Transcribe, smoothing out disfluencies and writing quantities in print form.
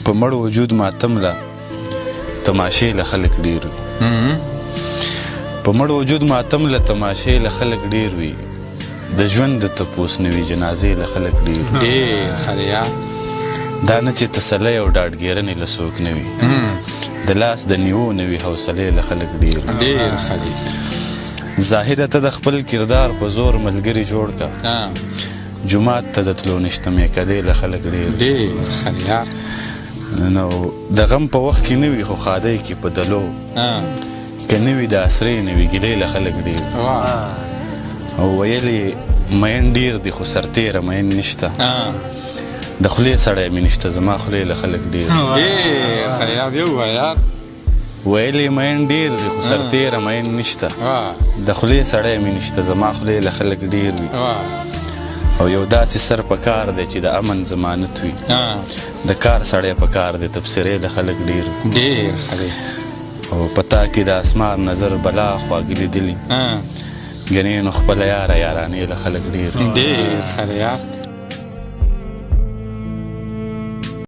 په مړ وجود ماتم له تماشې له خلک ډېر وي په مړ وجود ماتم له تماشې له خلک ډېر وي د ژوند د تپوس نوي جنازې له خلک ډېر وي ډېر ښه دی یار دا نه چې تسلی او ډاډګیرنې له څوک نه وي د لاس د نیو نوي حوصلې له خلک ډېر وي ډېر ښه دی زاهده ته د خپل کردار په زور ملګري جوړ که جومات ته د تلو نشته میکدې له خلک ډېر ډېر ښه دی یار نو د غم په وخت کې نه وي خو ښادۍ کې په دلو که نه وي د اسرې نه وي ګیلې له خلک ډېر او ویل یې مین ډېر دی خو سرتېره مین نشته د خولې سړی مې نشته زما خولې له خلک ډېر ډېر ښه دی یار بیا ووایه یار ویل یې مین ډېر دی خو سرتېره مین نشته د خولې سړی مې نشته زما خولې له خلک ډېر وي او یو داسې سر په کار دی چې د امن ضمانت وي د کار سړی په کار دی تبصرې له خلک ډېر ډېر ښه دی او په تا کې د اسمار نظر بلا خواږه لیدلي ګنې نو خپله یاره یارانې له خلک ډېر ډېر ښه دی یار